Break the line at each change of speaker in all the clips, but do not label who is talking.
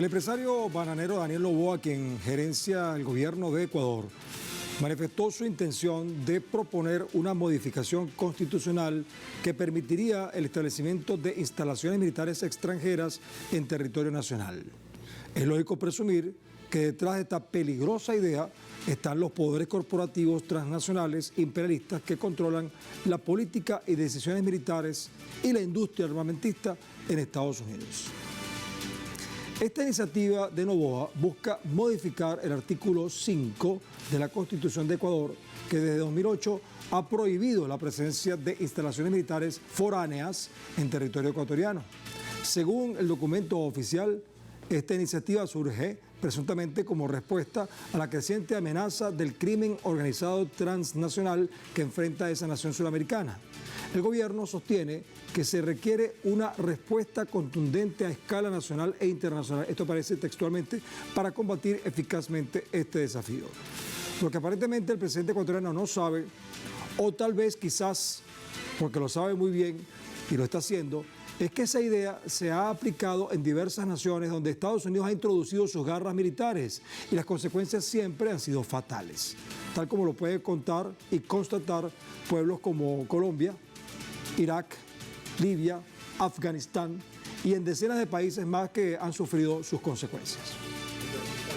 empresario bananero Daniel Noboa, quien gerencia el gobierno de Ecuador, manifestó su intención de proponer una modificación constitucional que permitiría el establecimiento de instalaciones militares extranjeras en territorio nacional. Es lógico presumir que detrás de esta peligrosa idea están los poderes corporativos transnacionales imperialistas que controlan la política y decisiones militares y la industria armamentista en Estados Unidos. Esta iniciativa de Noboa busca modificar el artículo 5 de la Constitución de Ecuador, que desde 2008 ha prohibido la presencia de instalaciones militares foráneas en territorio ecuatoriano. Según el documento oficial, esta iniciativa surge presuntamente como respuesta a la creciente amenaza del crimen organizado transnacional que enfrenta esa nación sudamericana. El gobierno sostiene que se requiere una respuesta contundente a escala nacional e internacional, esto aparece textualmente, para combatir eficazmente este desafío. Lo que aparentemente el presidente ecuatoriano no sabe, o tal vez quizás porque lo sabe muy bien y lo está haciendo, es que esa idea se ha aplicado en diversas naciones donde Estados Unidos ha introducido sus garras militares y las consecuencias siempre han sido fatales, tal como lo puede contar y constatar pueblos como Colombia, Irak, Libia, Afganistán y en decenas de países más que han sufrido sus consecuencias.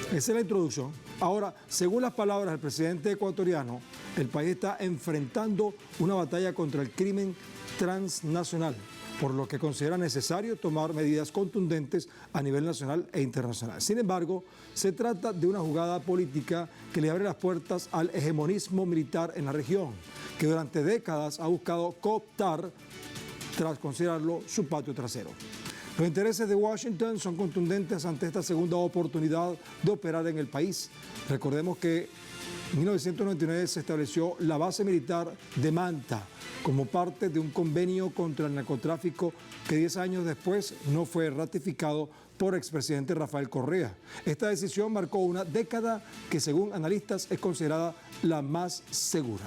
Esa es la introducción. Ahora, según las palabras del presidente ecuatoriano, el país está enfrentando una batalla contra el crimen transnacional, por lo que considera necesario tomar medidas contundentes a nivel nacional e internacional. Sin embargo, se trata de una jugada política que le abre las puertas al hegemonismo militar en la región, que durante décadas ha buscado cooptar tras considerarlo su patio trasero. Los intereses de Washington son contundentes ante esta segunda oportunidad de operar en el país. Recordemos que en 1999 se estableció la base militar de Manta como parte de un convenio contra el narcotráfico que 10 años después no fue ratificado por expresidente Rafael Correa. Esta decisión marcó una década que, según analistas, es considerada la más segura.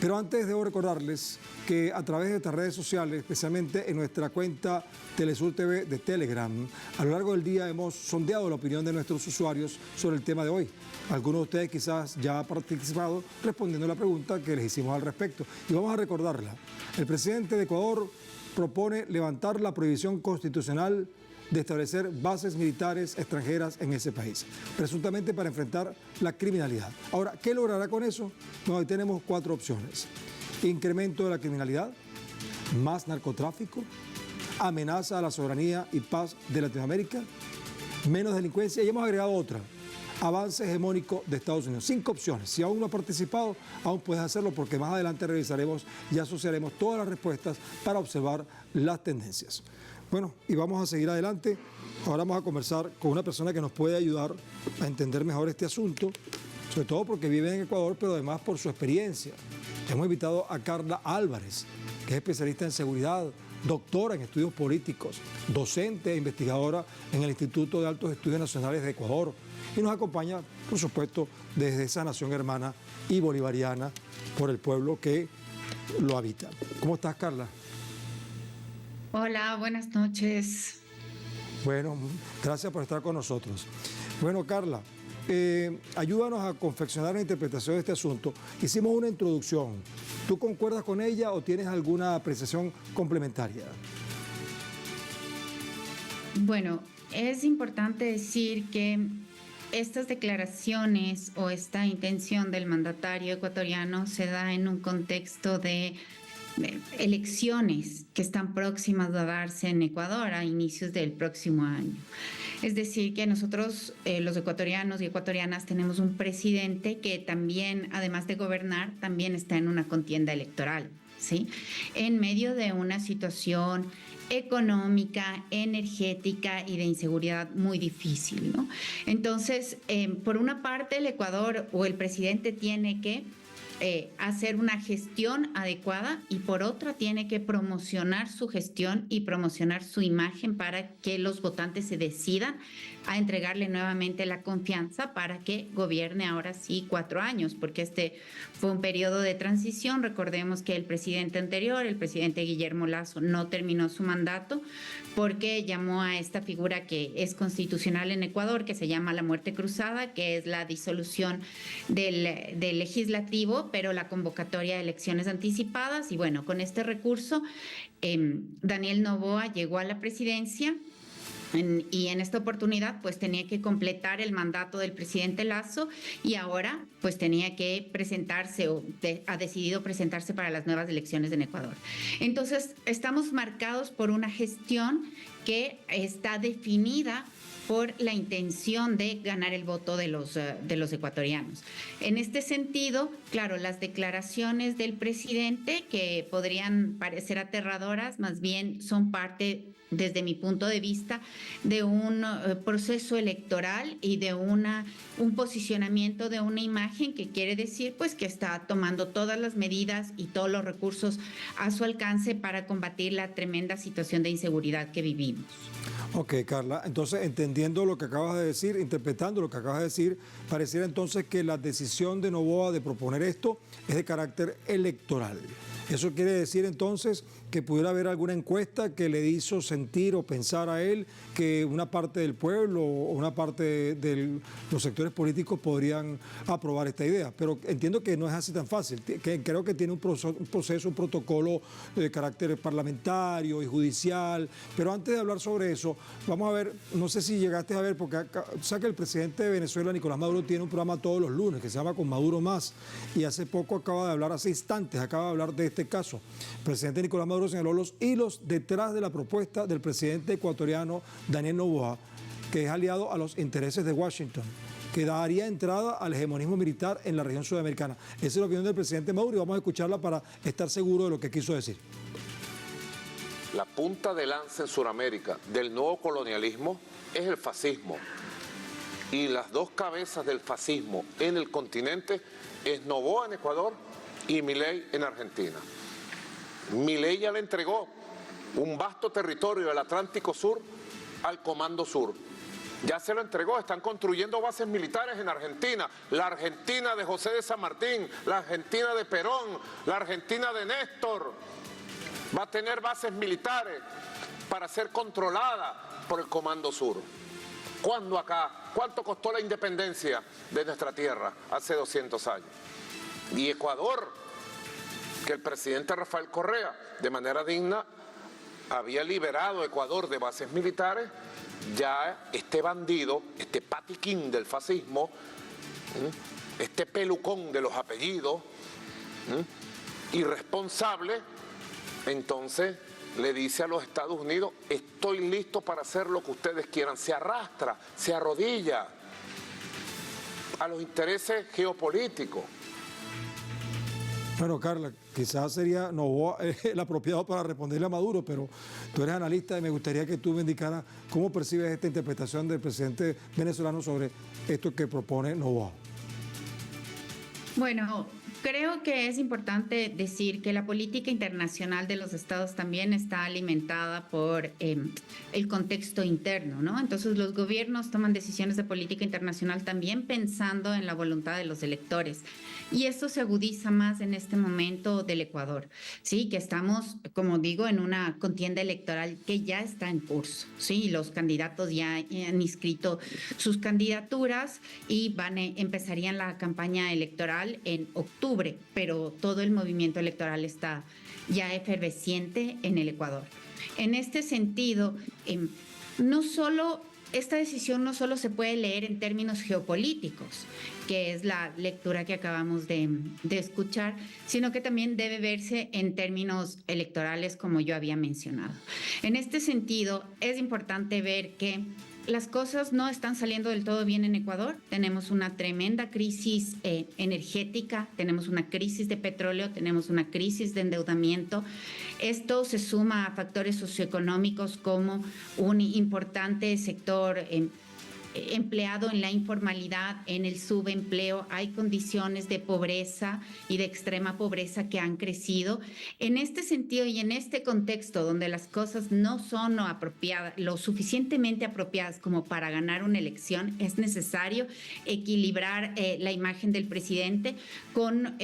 Pero antes debo recordarles que a través de estas redes sociales, especialmente en nuestra cuenta Telesur TV de Telegram, a lo largo del día hemos sondeado la opinión de nuestros usuarios sobre el tema de hoy. Algunos de ustedes quizás ya han participado respondiendo a la pregunta que les hicimos al respecto. Y vamos a recordarla. El presidente de Ecuador propone levantar la prohibición constitucional de establecer bases militares extranjeras en ese país, presuntamente para enfrentar la criminalidad. Ahora, ¿qué logrará con eso? No, hoy tenemos 4 opciones. Incremento de la criminalidad, más narcotráfico, amenaza a la soberanía y paz de Latinoamérica, menos delincuencia y hemos agregado otra, avance hegemónico de Estados Unidos. 5 opciones. Si aún no has participado, aún puedes hacerlo porque más adelante revisaremos y asociaremos todas las respuestas para observar las tendencias. Bueno, y vamos a seguir adelante. Ahora vamos a conversar con una persona que nos puede ayudar a entender mejor este asunto, sobre todo porque vive en Ecuador, pero además por su experiencia. Hemos invitado a Carla Álvarez, que es especialista en seguridad, doctora en estudios políticos, docente e investigadora en el Instituto de Altos Estudios Nacionales de Ecuador y nos acompaña, por supuesto, desde esa nación hermana y bolivariana por el pueblo que lo habita. ¿Cómo estás, Carla?
Hola, buenas noches.
Bueno, gracias por estar con nosotros. Bueno, Carla, ayúdanos a confeccionar una interpretación de este asunto. Hicimos una introducción. ¿Tú concuerdas con ella o tienes alguna apreciación complementaria?
Bueno, es importante decir que estas declaraciones o esta intención del mandatario ecuatoriano se da en un contexto de elecciones que están próximas a darse en Ecuador a inicios del próximo año. Es decir, que nosotros, los ecuatorianos y ecuatorianas, tenemos un presidente que también, además de gobernar, también está en una contienda electoral, ¿sí? En medio de una situación económica, energética y de inseguridad muy difícil, ¿no? Entonces, por una parte, el Ecuador o el presidente tiene que hacer una gestión adecuada y por otra tiene que promocionar su gestión y promocionar su imagen para que los votantes se decidan a entregarle nuevamente la confianza para que gobierne ahora sí 4 años, porque este fue un periodo de transición. Recordemos que el presidente anterior, el presidente Guillermo Lasso, no terminó su mandato porque llamó a esta figura que es constitucional en Ecuador, que se llama la muerte cruzada, que es la disolución del legislativo, pero la convocatoria de elecciones anticipadas. Y bueno, con este recurso, Daniel Noboa llegó a la presidencia. Y en esta oportunidad pues tenía que completar el mandato del presidente Lasso y ahora pues tenía que presentarse ha decidido presentarse para las nuevas elecciones en Ecuador. Entonces estamos marcados por una gestión que está definida por la intención de ganar el voto de los ecuatorianos. En este sentido, claro, las declaraciones del presidente, que podrían parecer aterradoras, más bien son parte, desde mi punto de vista, de un proceso electoral y de un posicionamiento de una imagen que quiere decir pues que está tomando todas las medidas y todos los recursos a su alcance para combatir la tremenda situación de inseguridad que vivimos.
Ok, Carla, entonces entendiendo lo que acabas de decir, interpretando lo que acabas de decir, pareciera entonces que la decisión de Noboa de proponer esto es de carácter electoral. ¿Eso quiere decir entonces que pudiera haber alguna encuesta que le hizo sentir o pensar a él que una parte del pueblo o una parte de los sectores políticos podrían aprobar esta idea? Pero entiendo que no es así tan fácil, que creo que tiene un proceso, un protocolo de carácter parlamentario y judicial. Pero antes de hablar sobre eso, vamos a ver, no sé si llegaste a ver, porque sabes que el presidente de Venezuela, Nicolás Maduro, tiene un programa todos los lunes que se llama Con Maduro Más, y hace poco acaba de hablar, hace instantes acaba de hablar de este caso. El presidente Nicolás Maduro señaló los hilos detrás de la propuesta del presidente ecuatoriano Daniel Noboa, que es aliado a los intereses de Washington, que daría entrada al hegemonismo militar en la región sudamericana. Esa es la opinión del presidente Maduro y vamos a escucharla para estar seguros de lo que quiso decir.
La punta de lanza en Sudamérica del nuevo colonialismo es el fascismo. Y las dos cabezas del fascismo en el continente es Noboa en Ecuador y Milei en Argentina. Milei ya le entregó un vasto territorio del Atlántico Sur al Comando Sur. Ya se lo entregó, están construyendo bases militares en Argentina. La Argentina de José de San Martín, la Argentina de Perón, la Argentina de Néstor. Va a tener bases militares para ser controlada por el Comando Sur. ¿Cuándo acá? ¿Cuánto costó la independencia de nuestra tierra hace 200 años? Y Ecuador, que el presidente Rafael Correa, de manera digna, había liberado a Ecuador de bases militares, ya este bandido, este patiquín del fascismo, este pelucón de los apellidos, irresponsable, entonces le dice a los Estados Unidos, estoy listo para hacer lo que ustedes quieran. Se arrastra, se arrodilla a los intereses geopolíticos.
Bueno, Carla, quizás sería Noboa el apropiado para responderle a Maduro, pero tú eres analista y me gustaría que tú me indicaras cómo percibes esta interpretación del presidente venezolano sobre esto que propone Noboa.
Bueno, creo que es importante decir que la política internacional de los estados también está alimentada por el contexto interno, ¿no? Entonces los gobiernos toman decisiones de política internacional también pensando en la voluntad de los electores. Y esto se agudiza más en este momento del Ecuador, ¿sí? Que estamos, como digo, en una contienda electoral que ya está en curso, ¿sí? Los candidatos ya han inscrito sus candidaturas y empezarían la campaña electoral en octubre, pero todo el movimiento electoral está ya efervesciente en el Ecuador. En este sentido, esta decisión no solo se puede leer en términos geopolíticos, que es la lectura que acabamos de escuchar, sino que también debe verse en términos electorales, como yo había mencionado. En este sentido, es importante ver que las cosas no están saliendo del todo bien en Ecuador. Tenemos una tremenda crisis energética, tenemos una crisis de petróleo, tenemos una crisis de endeudamiento. Esto se suma a factores socioeconómicos como un importante sector empleado en la informalidad, en el subempleo, hay condiciones de pobreza y de extrema pobreza que han crecido. En este sentido y en este contexto donde las cosas no son lo suficientemente apropiadas como para ganar una elección, es necesario equilibrar la imagen del presidente con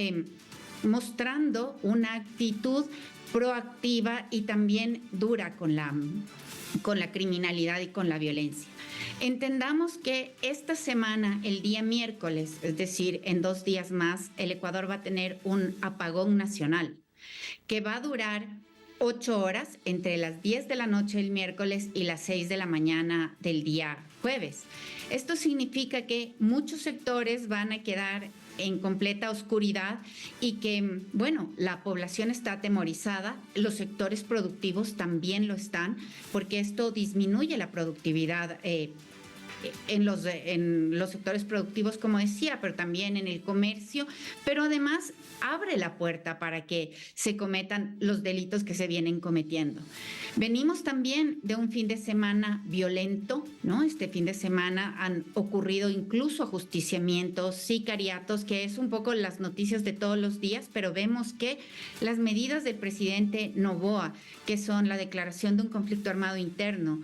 mostrando una actitud proactiva y también dura con la criminalidad y con la violencia. Entendamos que esta semana, el día miércoles, es decir, en 2 días más, el Ecuador va a tener un apagón nacional que va a durar 8 horas entre las 10 de la noche del miércoles y las 6 de la mañana del día jueves. Esto significa que muchos sectores van a quedar en completa oscuridad y que, bueno, la población está atemorizada, los sectores productivos también lo están, porque esto disminuye la productividad en los sectores productivos, como decía, pero también en el comercio, pero además abre la puerta para que se cometan los delitos que se vienen cometiendo. Venimos también de un fin de semana violento, ¿no? Este fin de semana han ocurrido incluso ajusticiamientos, sicariatos, que es un poco las noticias de todos los días, pero vemos que las medidas del presidente Noboa, que son la declaración de un conflicto armado interno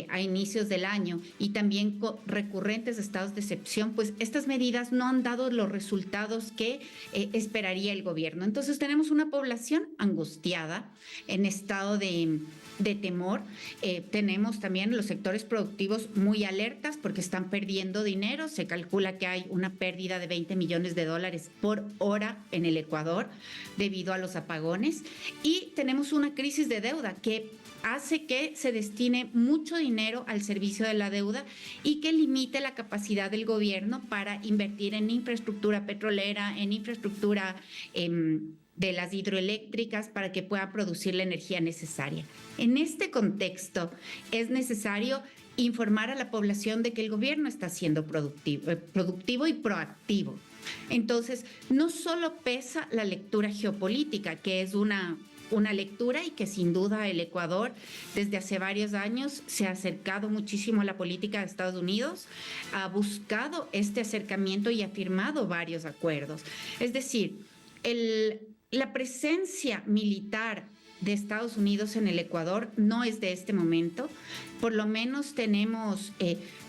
a inicios del año y también recurrentes estados de excepción, pues estas medidas no han dado los resultados que esperaría el gobierno. Entonces tenemos una población angustiada, en estado de temor. Tenemos también los sectores productivos muy alertas porque están perdiendo dinero. Se calcula que hay una pérdida de $20 millones por hora en el Ecuador debido a los apagones. Y tenemos una crisis de deuda que hace que se destine mucho dinero al servicio de la deuda y que limite la capacidad del gobierno para invertir en infraestructura petrolera, en infraestructura de las hidroeléctricas para que pueda producir la energía necesaria. En este contexto es necesario informar a la población de que el gobierno está siendo productivo y proactivo. Entonces, no solo pesa la lectura geopolítica, que es una lectura y que sin duda el Ecuador desde hace varios años se ha acercado muchísimo a la política de Estados Unidos, ha buscado este acercamiento y ha firmado varios acuerdos. Es decir, la presencia militar de Estados Unidos en el Ecuador no es de este momento. Por lo menos tenemos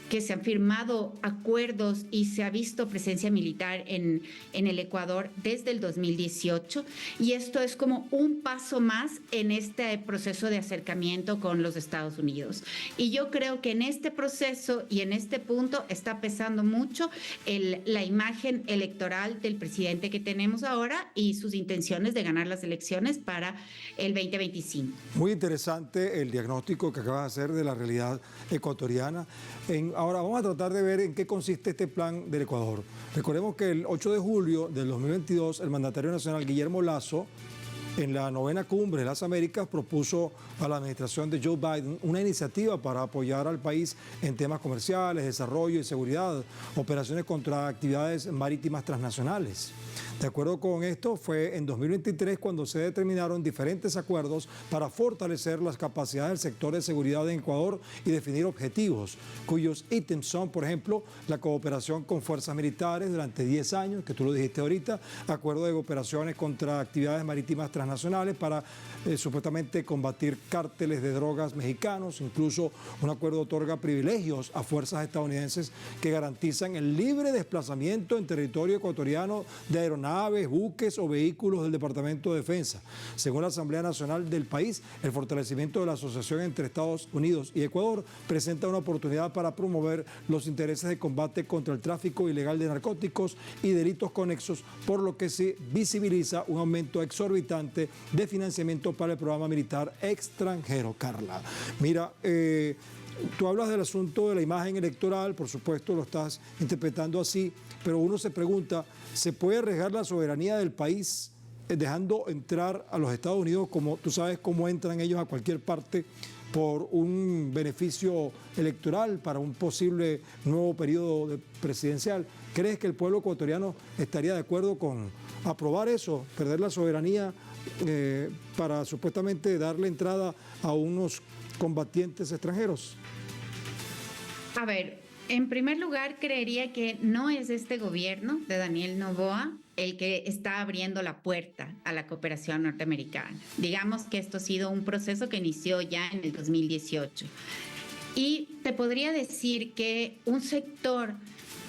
que se han firmado acuerdos y se ha visto presencia militar en el Ecuador desde el 2018, y esto es como un paso más en este proceso de acercamiento con los Estados Unidos. Y yo creo que en este proceso y en este punto está pesando mucho la imagen electoral del presidente que tenemos ahora y sus intenciones de ganar las elecciones para el 2025.
Muy interesante el diagnóstico que acabas de hacer de la realidad ecuatoriana. Ahora vamos a tratar de ver en qué consiste este plan del Ecuador. Recordemos que el 8 de julio del 2022 el mandatario nacional Guillermo Lasso, en la 9ª Cumbre de las Américas, propuso a la administración de Joe Biden una iniciativa para apoyar al país en temas comerciales, desarrollo y seguridad, operaciones contra actividades marítimas transnacionales. De acuerdo con esto, fue en 2023 cuando se determinaron diferentes acuerdos para fortalecer las capacidades del sector de seguridad en Ecuador y definir objetivos, cuyos ítems son, por ejemplo, la cooperación con fuerzas militares durante 10 años, que tú lo dijiste ahorita, acuerdo de operaciones contra actividades marítimas transnacionales para supuestamente combatir cárteles de drogas mexicanos, incluso un acuerdo otorga privilegios a fuerzas estadounidenses que garantizan el libre desplazamiento en territorio ecuatoriano de aeronaves, buques o vehículos del Departamento de Defensa. Según la Asamblea Nacional del país, el fortalecimiento de la asociación entre Estados Unidos y Ecuador presenta una oportunidad para promover los intereses de combate contra el tráfico ilegal de narcóticos y delitos conexos, por lo que se visibiliza un aumento exorbitante de financiamiento para el programa militar extranjero. Carla, mira, tú hablas del asunto de la imagen electoral, por supuesto lo estás interpretando así, pero uno se pregunta, ¿se puede arriesgar la soberanía del país dejando entrar a los Estados Unidos, como tú sabes cómo entran ellos a cualquier parte, por un beneficio electoral para un posible nuevo periodo presidencial? ¿Crees que el pueblo ecuatoriano estaría de acuerdo con aprobar eso, perder la soberanía para supuestamente darle entrada a unos combatientes extranjeros?
A ver, En primer lugar, creería que no es este gobierno de Daniel Noboa el que está abriendo la puerta a la cooperación norteamericana. Digamos que esto ha sido un proceso que inició ya en el 2018. Y te podría decir que un sector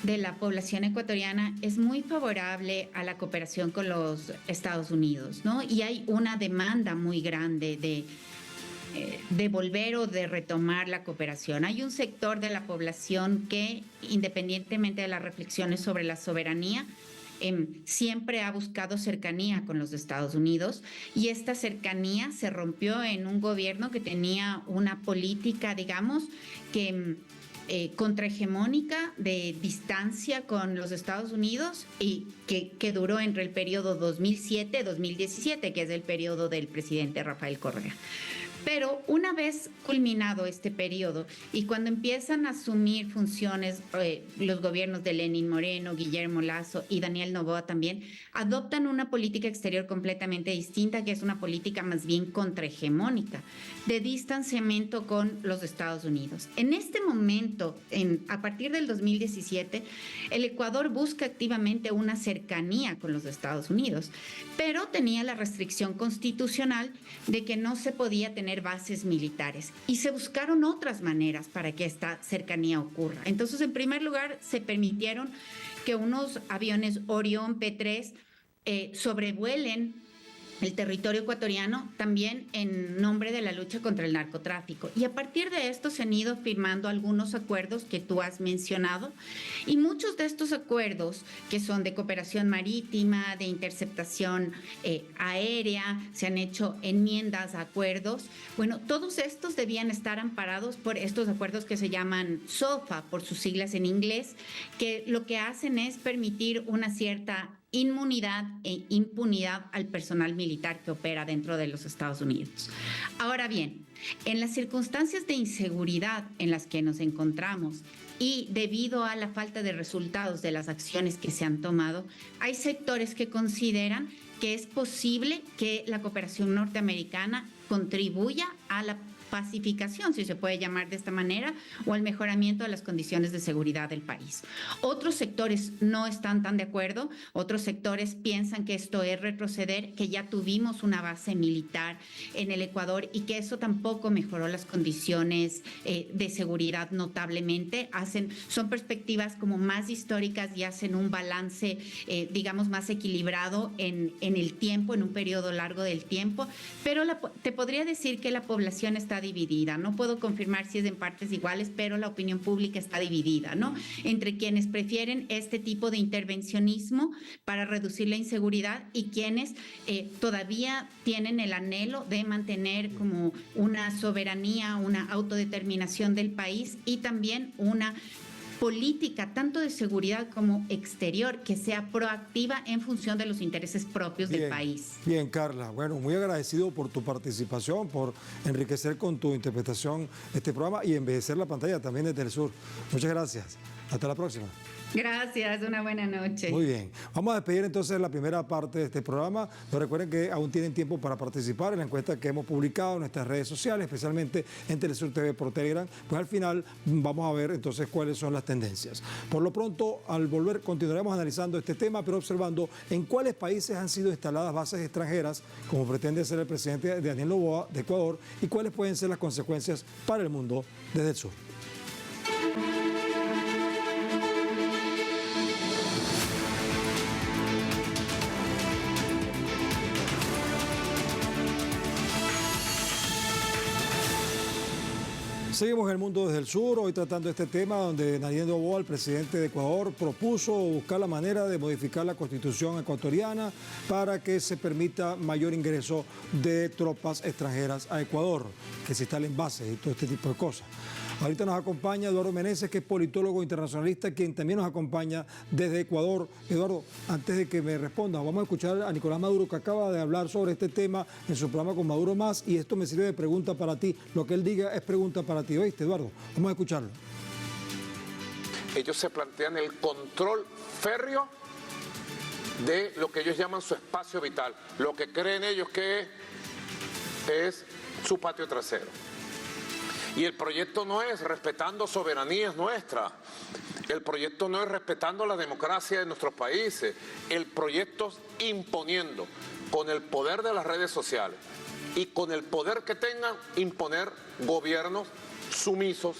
de la población ecuatoriana es muy favorable a la cooperación con los Estados Unidos, ¿no? Y hay una demanda muy grande de volver o de retomar la cooperación. Hay un sector de la población que, independientemente de las reflexiones sobre la soberanía, siempre ha buscado cercanía con los Estados Unidos, y esta cercanía se rompió en un gobierno que tenía una política, digamos, que contrahegemónica de distancia con los Estados Unidos y que duró entre el periodo 2007-2017, que es el periodo del presidente Rafael Correa. Pero una vez culminado este periodo y cuando empiezan a asumir funciones los gobiernos de Lenín Moreno, Guillermo Lasso y Daniel Noboa también, adoptan una política exterior completamente distinta, que es una política más bien contrahegemónica, de distanciamiento con los Estados Unidos. En este momento, a partir del 2017, el Ecuador busca activamente una cercanía con los Estados Unidos, pero tenía la restricción constitucional de que no se podía tener bases militares, y se buscaron otras maneras para que esta cercanía ocurra. Entonces, en primer lugar, se permitieron que unos aviones Orión P-3 sobrevuelen el territorio ecuatoriano, también en nombre de la lucha contra el narcotráfico. Y a partir de esto se han ido firmando algunos acuerdos que tú has mencionado, y muchos de estos acuerdos, que son de cooperación marítima, de interceptación aérea, se han hecho enmiendas a acuerdos. Bueno, todos estos debían estar amparados por estos acuerdos que se llaman SOFA, por sus siglas en inglés, que lo que hacen es permitir una cierta inmunidad e impunidad al personal militar que opera dentro de los Estados Unidos. Ahora bien, en las circunstancias de inseguridad en las que nos encontramos y debido a la falta de resultados de las acciones que se han tomado, hay sectores que consideran que es posible que la cooperación norteamericana contribuya a la pacificación, si se puede llamar de esta manera, o al mejoramiento de las condiciones de seguridad del país. Otros sectores no están tan de acuerdo, otros sectores piensan que esto es retroceder, que ya tuvimos una base militar en el Ecuador y que eso tampoco mejoró las condiciones de seguridad notablemente. Son perspectivas como más históricas y hacen un balance, digamos, más equilibrado en el tiempo, en un periodo largo del tiempo, pero te podría decir que la población está dividida. No puedo confirmar si es en partes iguales, pero la opinión pública está dividida, ¿no? Entre quienes prefieren este tipo de intervencionismo para reducir la inseguridad y quienes todavía tienen el anhelo de mantener como una soberanía, una autodeterminación del país y también una política tanto de seguridad como exterior que sea proactiva en función de los intereses propios del país.
Bien, Carla. Bueno, muy agradecido por tu participación, por enriquecer con tu interpretación este programa y embellecer la pantalla también desde el sur. Muchas gracias. Hasta la próxima.
Gracias, una buena noche.
Muy bien. Vamos a despedir entonces la primera parte de este programa. Pero recuerden que aún tienen tiempo para participar en la encuesta que hemos publicado en nuestras redes sociales, especialmente en Telesur TV por Telegram. Pues al final vamos a ver entonces cuáles son las tendencias. Por lo pronto, al volver continuaremos analizando este tema, pero observando en cuáles países han sido instaladas bases extranjeras, como pretende ser el presidente Daniel Noboa de Ecuador, y cuáles pueden ser las consecuencias para el mundo desde el sur. Seguimos en el mundo desde el sur, hoy tratando este tema donde Daniel Noboa, el presidente de Ecuador, propuso buscar la manera de modificar la constitución ecuatoriana para que se permita mayor ingreso de tropas extranjeras a Ecuador, que se instalen bases y todo este tipo de cosas. Ahorita nos acompaña Eduardo Meneses, que es politólogo internacionalista, quien también nos acompaña desde Ecuador. Eduardo, antes de que me responda, vamos a escuchar a Nicolás Maduro, que acaba de hablar sobre este tema en su programa con Maduro Más, y esto me sirve de pregunta para ti. Lo que él diga es pregunta para ti, ¿oíste, Eduardo? Vamos a escucharlo.
Ellos se plantean el control férreo de lo que ellos llaman su espacio vital, lo que creen ellos que es su patio trasero. Y el proyecto no es respetando soberanías nuestras, el proyecto no es respetando la democracia de nuestros países, el proyecto es imponiendo con el poder de las redes sociales y con el poder que tengan, imponer gobiernos sumisos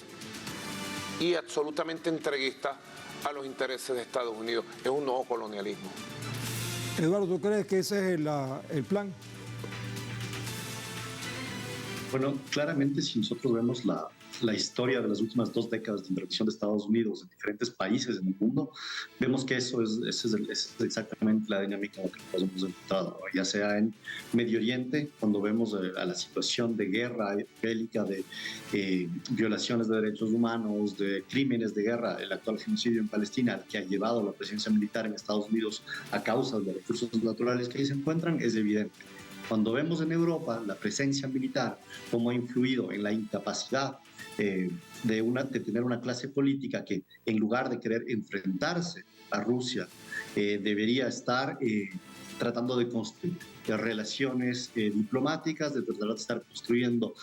y absolutamente entreguistas a los intereses de Estados Unidos. Es un nuevo colonialismo.
Eduardo, ¿tú crees que ese es el plan?
Bueno, claramente si nosotros vemos la historia de las últimas 2 décadas de intervención de Estados Unidos en diferentes países en el mundo, vemos que esa es exactamente la dinámica que hemos encontrado, ¿no? Ya sea en Medio Oriente, cuando vemos a la situación de guerra bélica, de violaciones de derechos humanos, de crímenes de guerra, el actual genocidio en Palestina, que ha llevado a la presencia militar en Estados Unidos a causa de los recursos naturales que ahí se encuentran, es evidente. Cuando vemos en Europa la presencia militar, cómo ha influido en la incapacidad de tener una clase política que, en lugar de querer enfrentarse a Rusia, debería estar tratando de construir relaciones diplomáticas, de tratar de estar construyendo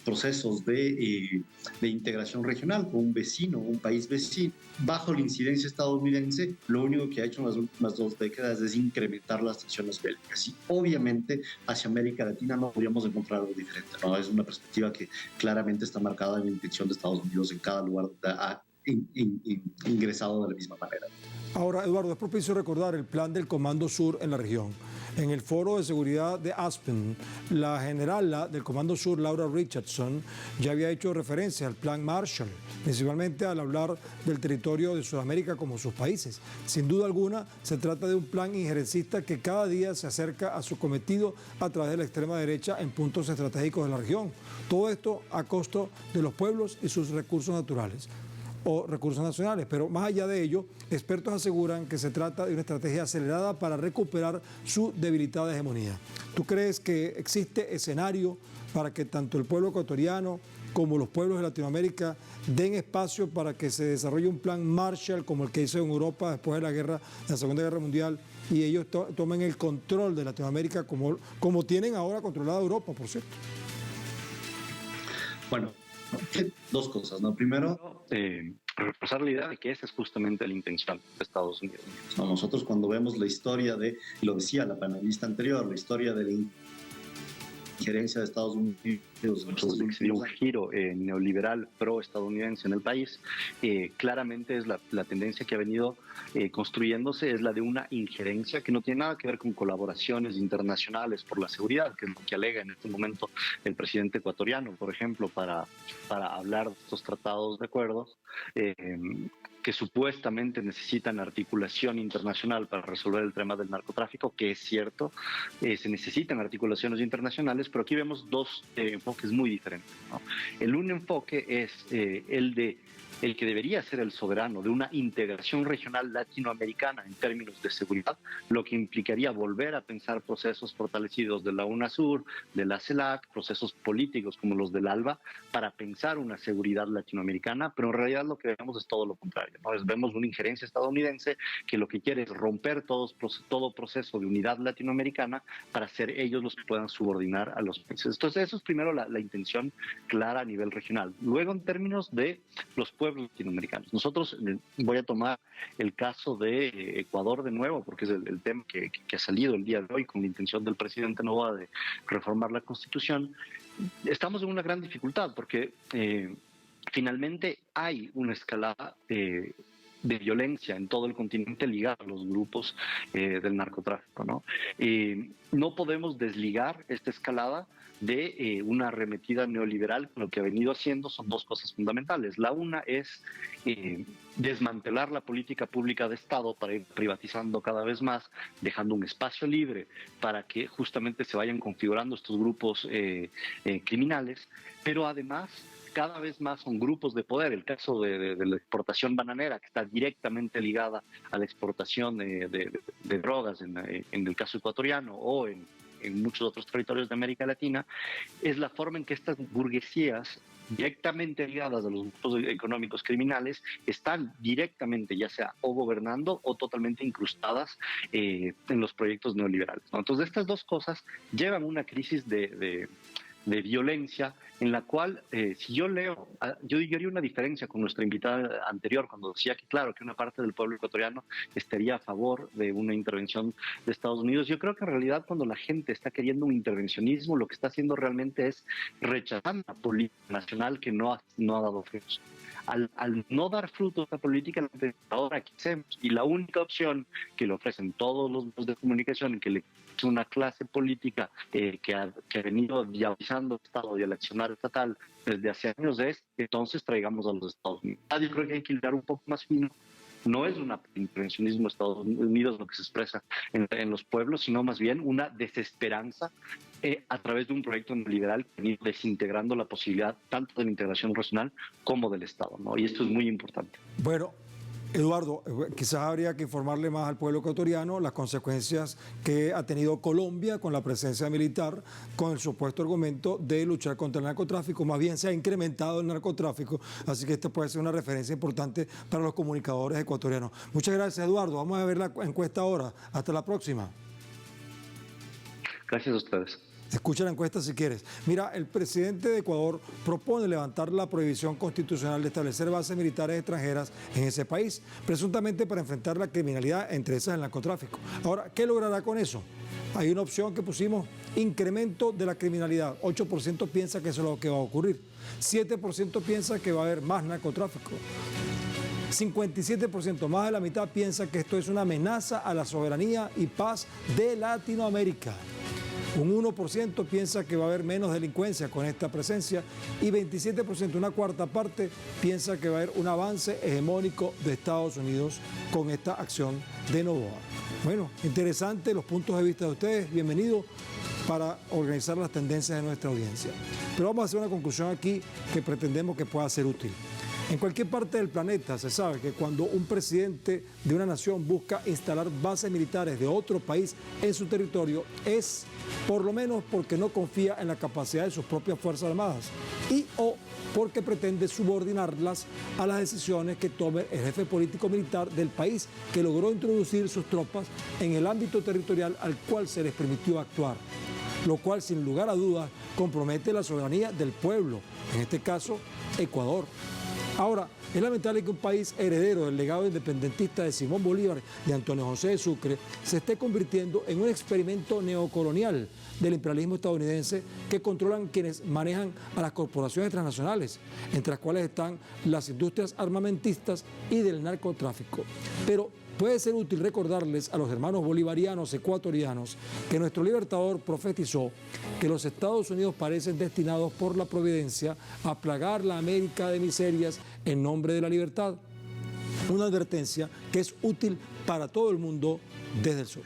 procesos de integración regional con un vecino, un país vecino. Bajo la incidencia estadounidense, lo único que ha hecho en las últimas 2 décadas es incrementar las tensiones bélicas. Y obviamente hacia América Latina no podríamos encontrar algo diferente, ¿no? Es una perspectiva que claramente está marcada en la intención de Estados Unidos en cada lugar donde ha ingresado de la misma manera.
Ahora, Eduardo, es propicio recordar el plan del Comando Sur en la región. En el foro de seguridad de Aspen, la generala del Comando Sur, Laura Richardson, ya había hecho referencia al plan Marshall, principalmente al hablar del territorio de Sudamérica como sus países. Sin duda alguna, se trata de un plan injerencista que cada día se acerca a su cometido a través de la extrema derecha en puntos estratégicos de la región. Todo esto a costo de los pueblos y sus recursos naturales o recursos nacionales, pero más allá de ello, expertos aseguran que se trata de una estrategia acelerada para recuperar su debilitada hegemonía. ¿Tú crees que existe escenario para que tanto el pueblo ecuatoriano como los pueblos de Latinoamérica den espacio para que se desarrolle un plan Marshall como el que hizo en Europa después de la Segunda Guerra Mundial, y ellos tomen el control de Latinoamérica como tienen ahora controlada Europa, por cierto?
Bueno, 2 cosas, ¿no? Primero,
reforzar la idea de que esa es justamente la intención de Estados Unidos.
¿no? Nosotros cuando vemos la historia lo decía la panelista anterior, la historia de la injerencia de Estados Unidos.
Se dio un giro neoliberal pro-estadounidense en el país. Claramente es la tendencia que ha venido construyéndose, es la de una injerencia que no tiene nada que ver con colaboraciones internacionales por la seguridad, que es lo que alega en este momento el presidente ecuatoriano, por ejemplo, para hablar de estos tratados de acuerdos. Que supuestamente necesitan articulación internacional para resolver el tema del narcotráfico, que es cierto, se necesitan articulaciones internacionales, pero aquí vemos 2 enfoques muy diferentes, ¿no? El un enfoque es el que debería ser el soberano de una integración regional latinoamericana en términos de seguridad, lo que implicaría volver a pensar procesos fortalecidos de la UNASUR, de la CELAC, procesos políticos como los del ALBA, para pensar una seguridad latinoamericana, pero en realidad lo que vemos es todo lo contrario, ¿no? Vemos una injerencia estadounidense que lo que quiere es romper todo proceso de unidad latinoamericana para ser ellos los que puedan subordinar a los países. Entonces eso es primero la intención clara a nivel regional. Luego, en términos de los pueblos latinoamericanos, nosotros, voy a tomar el caso de Ecuador de nuevo, porque es el tema que ha salido el día de hoy con la intención del presidente Noboa de reformar la Constitución. Estamos en una gran dificultad porque finalmente hay una escalada de violencia en todo el continente ligada a los grupos del narcotráfico, ¿no? No podemos desligar esta escalada de una arremetida neoliberal. Lo que ha venido haciendo son 2 cosas fundamentales. La una es desmantelar la política pública de Estado para ir privatizando cada vez más, dejando un espacio libre para que justamente se vayan configurando estos grupos criminales, pero además cada vez más son grupos de poder. El caso de la exportación bananera, que está directamente ligada a la exportación de drogas en el caso ecuatoriano o en muchos otros territorios de América Latina, es la forma en que estas burguesías directamente ligadas a los grupos económicos criminales están directamente, ya sea o gobernando o totalmente incrustadas en los proyectos neoliberales, ¿no? Entonces estas 2 cosas llevan una crisis de de violencia, en la cual, si yo leo, yo haría una diferencia con nuestra invitada anterior, cuando decía que, claro, que una parte del pueblo ecuatoriano estaría a favor de una intervención de Estados Unidos. Yo creo que en realidad, cuando la gente está queriendo un intervencionismo, lo que está haciendo realmente es rechazar la política nacional que no ha dado frutos. Al no dar fruto a esta política, ahora ¿qué hacemos? Y la única opción que le ofrecen todos los medios de comunicación, que le es una clase política que ha venido diabolizando el Estado y el accionario estatal desde hace años, es entonces traigamos a los Estados Unidos. Yo creo que hay que hilar un poco más fino. No es un intervencionismo de Estados Unidos lo que se expresa en los pueblos, sino más bien una desesperanza a través de un proyecto neoliberal que viene desintegrando la posibilidad tanto de la integración regional como del Estado, ¿no? Y esto es muy importante.
Bueno, Eduardo, quizás habría que informarle más al pueblo ecuatoriano las consecuencias que ha tenido Colombia con la presencia militar, con el supuesto argumento de luchar contra el narcotráfico. Más bien se ha incrementado el narcotráfico, así que esta puede ser una referencia importante para los comunicadores ecuatorianos. Muchas gracias, Eduardo. Vamos a ver la encuesta ahora. Hasta la próxima.
Gracias a ustedes.
Escucha la encuesta si quieres. Mira, el presidente de Ecuador propone levantar la prohibición constitucional de establecer bases militares extranjeras en ese país, presuntamente para enfrentar la criminalidad, entre esas el narcotráfico. Ahora, ¿qué logrará con eso? Hay una opción que pusimos, incremento de la criminalidad. 8% piensa que eso es lo que va a ocurrir. 7% piensa que va a haber más narcotráfico. 57%, más de la mitad, piensa que esto es una amenaza a la soberanía y paz de Latinoamérica. Un 1% piensa que va a haber menos delincuencia con esta presencia y 27%, una cuarta parte, piensa que va a haber un avance hegemónico de Estados Unidos con esta acción de Noboa. Bueno, interesante los puntos de vista de ustedes. Bienvenidos para organizar las tendencias de nuestra audiencia. Pero vamos a hacer una conclusión aquí que pretendemos que pueda ser útil. En cualquier parte del planeta se sabe que cuando un presidente de una nación busca instalar bases militares de otro país en su territorio es por lo menos porque no confía en la capacidad de sus propias Fuerzas Armadas y o porque pretende subordinarlas a las decisiones que tome el jefe político militar del país que logró introducir sus tropas en el ámbito territorial al cual se les permitió actuar, lo cual sin lugar a dudas compromete la soberanía del pueblo, en este caso Ecuador. Ahora, es lamentable que un país heredero del legado independentista de Simón Bolívar y Antonio José de Sucre se esté convirtiendo en un experimento neocolonial del imperialismo estadounidense que controlan quienes manejan a las corporaciones transnacionales, entre las cuales están las industrias armamentistas y del narcotráfico. Pero puede ser útil recordarles a los hermanos bolivarianos ecuatorianos que nuestro libertador profetizó que los Estados Unidos parecen destinados por la providencia a plagar la América de miserias en nombre de la libertad. Una advertencia que es útil para todo el mundo desde el sur.